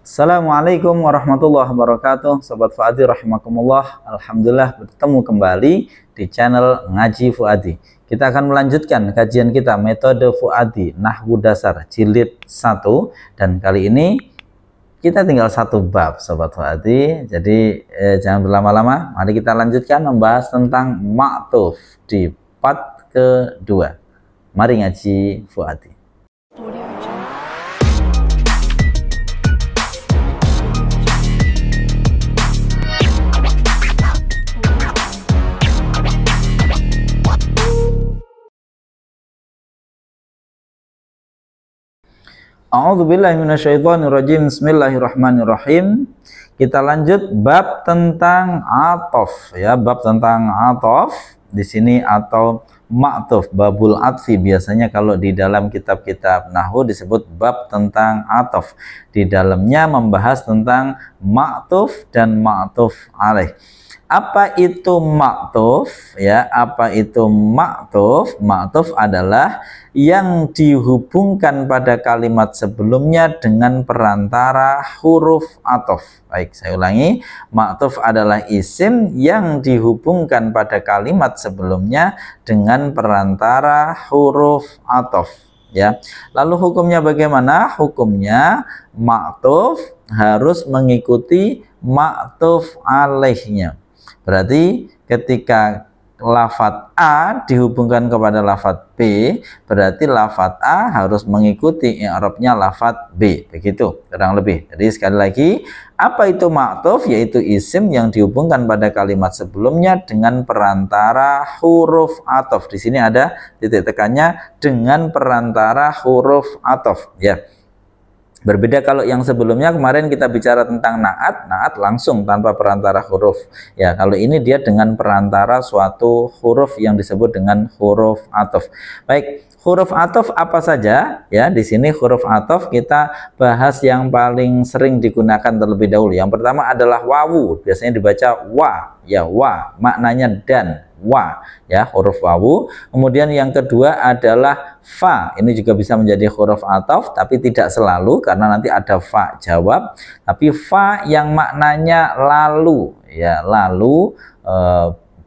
Assalamualaikum warahmatullahi wabarakatuh. Sobat Fuadi rahimakumullah. Alhamdulillah bertemu kembali di channel Ngaji Fuadi. Kita akan melanjutkan kajian kita metode Fuadi Nahwu Dasar jilid 1, dan kali ini kita tinggal satu bab Sobat Fuadi. Jadi jangan berlama-lama, mari kita lanjutkan membahas tentang ma'tuf di part kedua. Mari ngaji Fuadi. A'udzubillahi minasyaitonirrajim. Bismillahirrahmanirrahim. Kita lanjut bab tentang atof ya, bab tentang atof di sini atau ma'tuf, babul atfi. Biasanya kalau di dalam kitab-kitab nahwu disebut bab tentang atof. Di dalamnya membahas tentang ma'tuf dan ma'tuf alaih. Apa itu ma'tuf ya? Apa itu ma'tuf? Ma'tuf adalah yang dihubungkan pada kalimat sebelumnya dengan perantara huruf atof. Baik, saya ulangi. Ma'tuf adalah isim yang dihubungkan pada kalimat sebelumnya dengan perantara huruf atof. Ya, lalu hukumnya bagaimana? Hukumnya ma'tuf harus mengikuti ma'tuf alaihnya. Berarti ketika lafadz A dihubungkan kepada lafadz B, berarti lafadz A harus mengikuti i'rabnya lafadz B. Begitu kurang lebih. Jadi sekali lagi, apa itu ma'tuf? Yaitu isim yang dihubungkan pada kalimat sebelumnya dengan perantara huruf atof. Di sini ada titik tekannya, dengan perantara huruf atof ya. Berbeda kalau yang sebelumnya kemarin kita bicara tentang naat langsung tanpa perantara huruf. Ya, kalau ini dia dengan perantara suatu huruf yang disebut dengan huruf atof. Baik, huruf atof apa saja? Ya, di sini huruf atof kita bahas yang paling sering digunakan terlebih dahulu. Yang pertama adalah wawu, biasanya dibaca wa, ya wa, maknanya dan. Wa ya, huruf wawu. Kemudian yang kedua adalah fa. Ini juga bisa menjadi huruf atof, tapi tidak selalu karena nanti ada fa jawab. Tapi fa yang maknanya lalu ya, lalu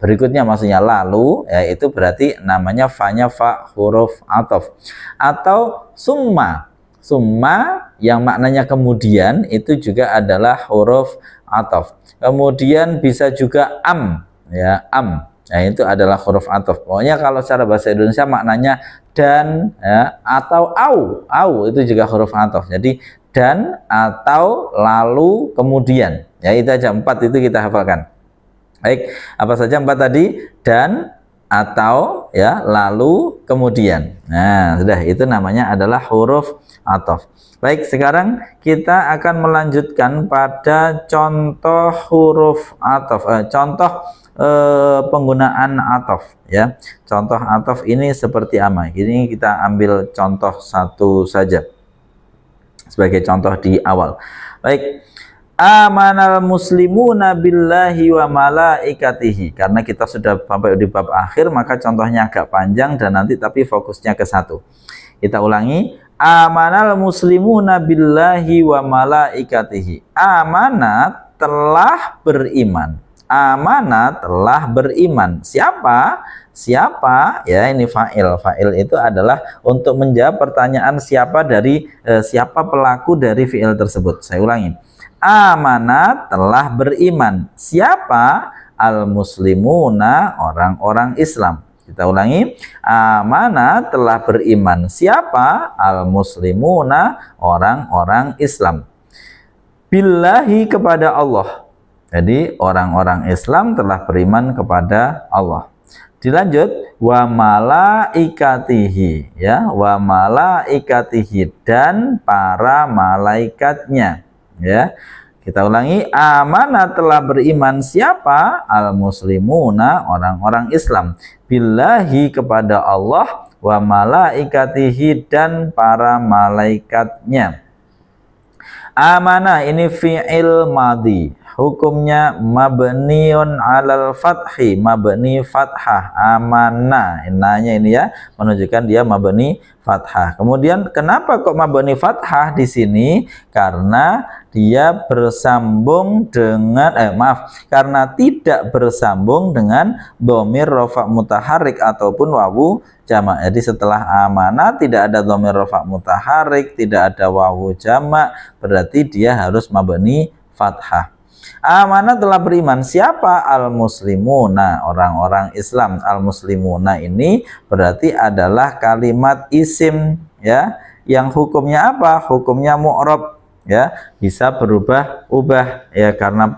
berikutnya maksudnya lalu ya, itu berarti namanya fa-nya fa huruf atof. Atau summa. Summa yang maknanya kemudian itu juga adalah huruf atof. Kemudian bisa juga am ya, am. Nah, itu adalah huruf atof. Pokoknya kalau secara bahasa Indonesia maknanya dan ya, atau au itu juga huruf atof. Jadi dan, atau, lalu, kemudian. Ya, itu aja 4 itu kita hafalkan. Baik, apa saja 4 tadi? Dan, atau, ya, lalu, kemudian. Nah, sudah, itu namanya adalah huruf atof. Baik, sekarang kita akan melanjutkan pada contoh huruf atof. Penggunaan atof ya. Contoh atof ini seperti apa? Ini kita ambil contoh satu saja sebagai contoh di awal. Baik, amanal muslimuna billahi wa malaikatihi. Karena kita sudah sampai di bab akhir, maka contohnya agak panjang dan nanti tapi fokusnya ke satu. Kita ulangi. Amanal muslimuna billahi wa malaikatihi. Amanat telah beriman. Amanat telah beriman. Siapa? Siapa? Ya, ini fa'il. Fa'il itu adalah untuk menjawab pertanyaan siapa dari siapa pelaku dari fi'il tersebut. Saya ulangi. Amanat telah beriman. Siapa? Al-muslimuna, orang-orang Islam. Kita ulangi. Amanat telah beriman. Siapa? Al-muslimuna, orang-orang Islam. Billahi, kepada Allah. Jadi orang-orang Islam telah beriman kepada Allah. Dilanjut, wa malaikatihi ya, wa malaikatihi, dan para malaikatnya ya. Kita ulangi. Amanat telah beriman. Siapa? Al-muslimuna, orang-orang Islam. Billahi, kepada Allah. Wa malaikatihi, dan para malaikatnya. Amanah ini fi'il madhi. hukumnya mabniun alal fathi, mabni fathah. Amana, nanya ini ya, menunjukkan dia mabni fathah. Kemudian kenapa kok mabni fathah di sini? Karena dia bersambung dengan karena tidak bersambung dengan dhamir rafa mutaharik ataupun wawu jamak. Jadi setelah amanah tidak ada dhamir rafa mutaharik, tidak ada wawu jamak, berarti dia harus mabni fathah. Amanah telah beriman siapa? Al-muslimuna, orang-orang Islam. Al-muslimuna ini berarti adalah kalimat isim ya, yang hukumnya apa? Hukumnya mu'rab ya, bisa berubah-ubah ya karena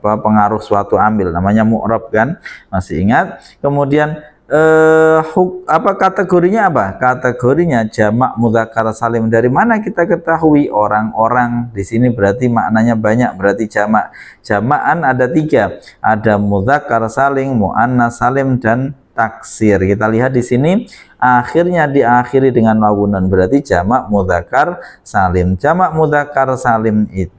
pengaruh suatu amil, namanya mu'rab kan, masih ingat? Kemudian apa kategorinya? Apa kategorinya? Jamak mudzakkar salim. Dari mana kita ketahui? Orang-orang di sini berarti maknanya banyak, berarti jamak. Jamakan ada 3, ada mudzakkar salim, muannas salim, dan taksir. Kita lihat di sini akhirnya diakhiri dengan wawunan, berarti jamak mudzakkar salim. Jamak mudzakkar salim itu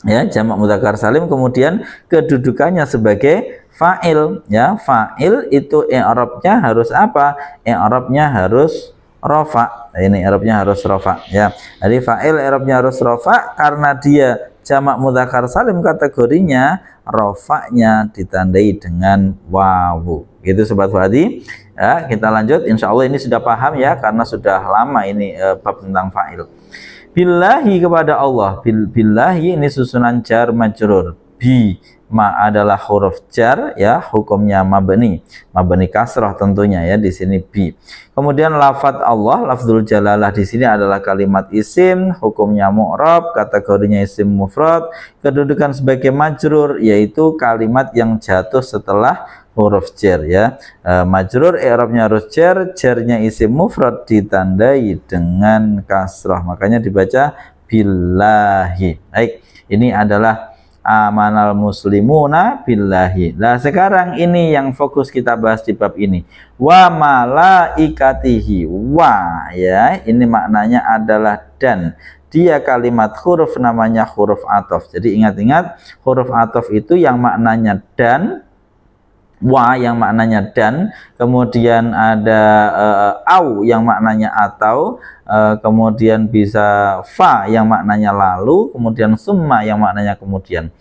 ya, jamak mudzakkar salim, kemudian kedudukannya sebagai fa'il ya. Fa'il itu i'rabnya harus apa? I'rabnya harus rafa. Ini i'rabnya harus rafa ya. Jadi fa'il i'rabnya harus rafa karena dia jamak mudzakkar salim, kategorinya rafa'nya ditandai dengan wawu. Gitu sobat Fuadi ya. Kita lanjut, insya Allah ini sudah paham ya, karena sudah lama ini bab tentang fa'il. Billahi, kepada Allah. Billahi ini susunan jar majrur. Bi ma adalah huruf jar ya, hukumnya mabni kasrah tentunya ya, di sini bi. Kemudian lafadz Allah, lafzul jalalah di sini adalah kalimat isim, hukumnya mu'rab, kategorinya isim mufrad, kedudukan sebagai majrur, yaitu kalimat yang jatuh setelah huruf jar ya. Majrur i'rabnya harus jar, jarnya isim mufrad ditandai dengan kasrah, makanya dibaca billahi. Baik, ini adalah amanal muslimuna billahi. Nah sekarang ini yang fokus kita bahas di bab ini, wa malaikatihi. Wa ya, ini maknanya adalah dan, dia kalimat huruf namanya huruf ataf. Jadi ingat-ingat, huruf ataf itu yang maknanya dan, wa yang maknanya dan, kemudian ada au yang maknanya atau, kemudian bisa fa yang maknanya lalu, kemudian summa yang maknanya kemudian,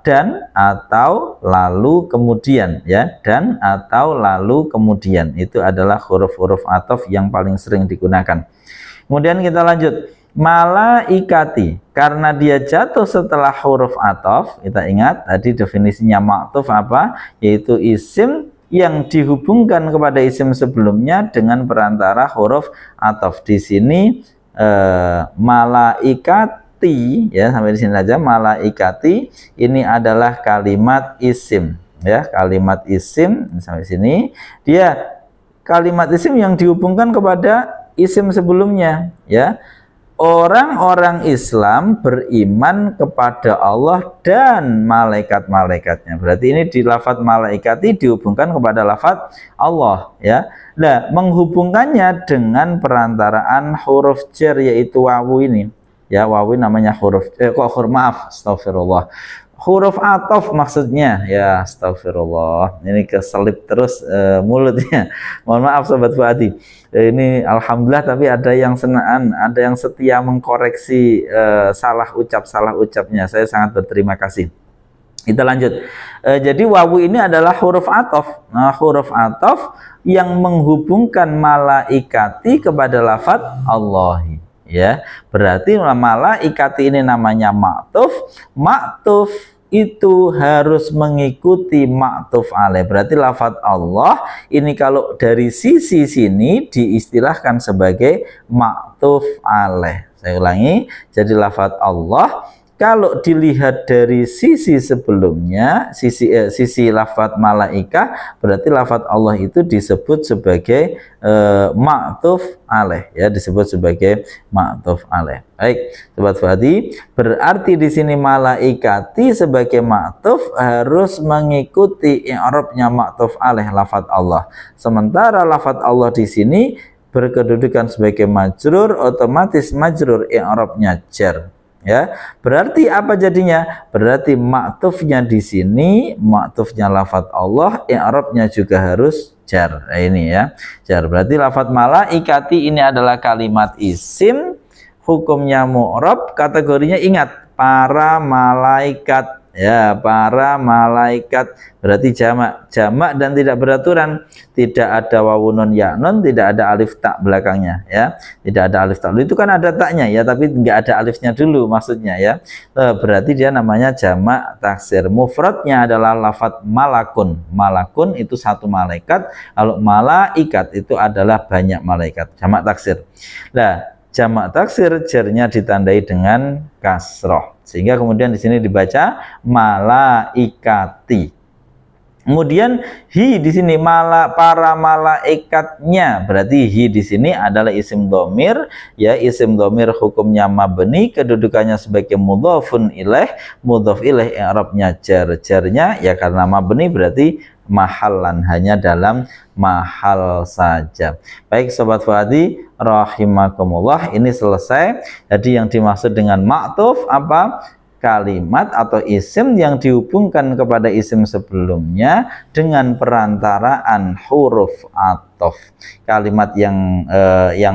dan atau lalu kemudian ya, dan atau lalu kemudian, itu adalah huruf-huruf ataf yang paling sering digunakan. Kemudian kita lanjut, malaikati, karena dia jatuh setelah huruf ataf. Kita ingat tadi definisinya ma'tuf apa? Yaitu isim yang dihubungkan kepada isim sebelumnya dengan perantara huruf ataf. Di sini malaikati ya, sampai di sini saja. Malaikati ini adalah kalimat isim ya, kalimat isim. Sampai sini dia kalimat isim yang dihubungkan kepada isim sebelumnya ya. Orang-orang Islam beriman kepada Allah dan malaikat-malaikatnya. Berarti ini di lafadz malaikati dihubungkan kepada lafadz Allah ya. Nah, menghubungkannya dengan perantaraan huruf jar, yaitu wawu ini ya. Wawu namanya huruf maaf, astagfirullah, huruf ataf maksudnya ya, astagfirullah, ini keselip terus mulutnya. Mohon maaf sobat Fuadi. Ini alhamdulillah, tapi ada yang senaan, ada yang setia mengkoreksi salah ucapnya. Saya sangat berterima kasih. Kita lanjut. Jadi wawu ini adalah huruf ataf. Nah, huruf ataf yang menghubungkan malaikati kepada lafadz Allahi ya. Berarti malaikati ini namanya ma'tuf. Ma'tuf itu harus mengikuti ma'tuf alaih. Berarti lafadz Allah ini kalau dari sisi sini diistilahkan sebagai ma'tuf alaih. Saya ulangi, jadi lafadz Allah kalau dilihat dari sisi sebelumnya, sisi lafadz malaika, berarti lafadz Allah itu disebut sebagai ma'tuf alaih ya, disebut sebagai ma'tuf alaih. Baik, sobat Fuadi, berarti di sini malaikati sebagai ma'tuf harus mengikuti i'rabnya ma'tuf alaih lafadz Allah. Sementara lafadz Allah di sini berkedudukan sebagai majrur, otomatis majrur i'rabnya jar. ya. Berarti apa jadinya? Berarti maktufnya di sini, maktufnya lafadz Allah, i'rabnya juga harus jar. Nah, ini ya, jar. Berarti lafadz malaikati ini adalah kalimat isim, hukumnya mu'rab, kategorinya ingat, para malaikat. Ya, para malaikat berarti jamak, jamak dan tidak beraturan, tidak ada wawunun ya nun, tidak ada alif tak belakangnya, ya, tidak ada alif tak. Itu kan ada taknya ya, tapi nggak ada alifnya dulu maksudnya ya. Berarti dia namanya jamak taksir. Mufradnya adalah lafadz malakun. Malakun itu satu malaikat, kalau malaikat itu adalah banyak malaikat, jamak taksir. Nah, jamak taksir jarnya ditandai dengan kasroh, sehingga kemudian di sini dibaca malaikati. Kemudian hi di sini para malaikatnya, berarti hi di sini adalah isim domir, ya, isim domir hukumnya mabni, kedudukannya sebagai mudhofun ilaih, mudhof ilaih i'rabnya jar, jarnya ya karena mabni berarti mahallan, hanya dalam mahal saja. Baik sobat Fuadi rahimakumullah, ini selesai. Jadi yang dimaksud dengan ma'tuf apa? Kalimat atau isim yang dihubungkan kepada isim sebelumnya dengan perantaraan huruf atof. Kalimat yang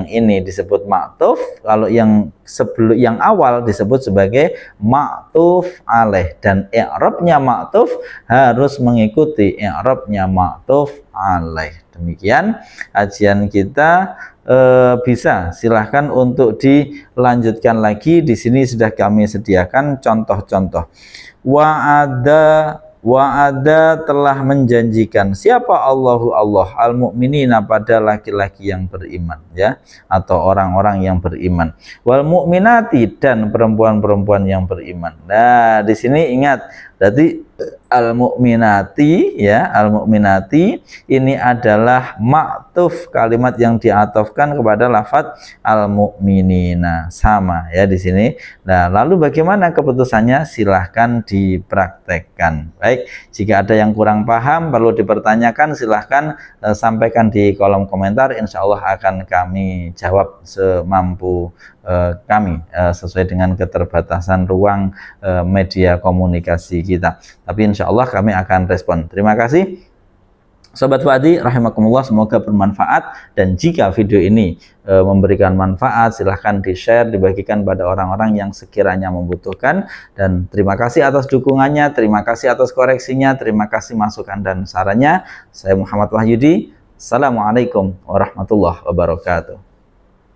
ini disebut ma'tuf, kalau yang awal disebut sebagai ma'tuf alaih, dan i'rabnya ma'tuf harus mengikuti i'rabnya ma'tuf alaih. Demikian kajian kita. Bisa silahkan untuk dilanjutkan lagi. Di sini sudah kami sediakan contoh-contoh. Wa'ada telah menjanjikan. Siapa Allahu Allah? Al-mu'minina, pada laki-laki yang beriman, ya, atau orang-orang yang beriman. Wal mu'minati, dan perempuan-perempuan yang beriman. Nah, di sini ingat, berarti al-mu'minati, ya, al-mu'minati ini adalah ma'tuf, kalimat yang diatofkan kepada lafadz al-mu'minina, sama ya di sini. Nah, lalu bagaimana keputusannya? Silahkan dipraktekkan. Baik, jika ada yang kurang paham perlu dipertanyakan, silahkan sampaikan di kolom komentar, insya Allah akan kami jawab semampu kami, sesuai dengan keterbatasan ruang media komunikasi kita. Tapi insya Allah kami akan respon. Terima kasih Sobat Fuadi rahimakumullah, semoga bermanfaat, dan jika video ini memberikan manfaat silahkan di-share, dibagikan pada orang-orang yang sekiranya membutuhkan. Dan terima kasih atas dukungannya, terima kasih atas koreksinya, terima kasih masukan dan sarannya. Saya Muhammad Wahyudi. Assalamualaikum warahmatullahi wabarakatuh.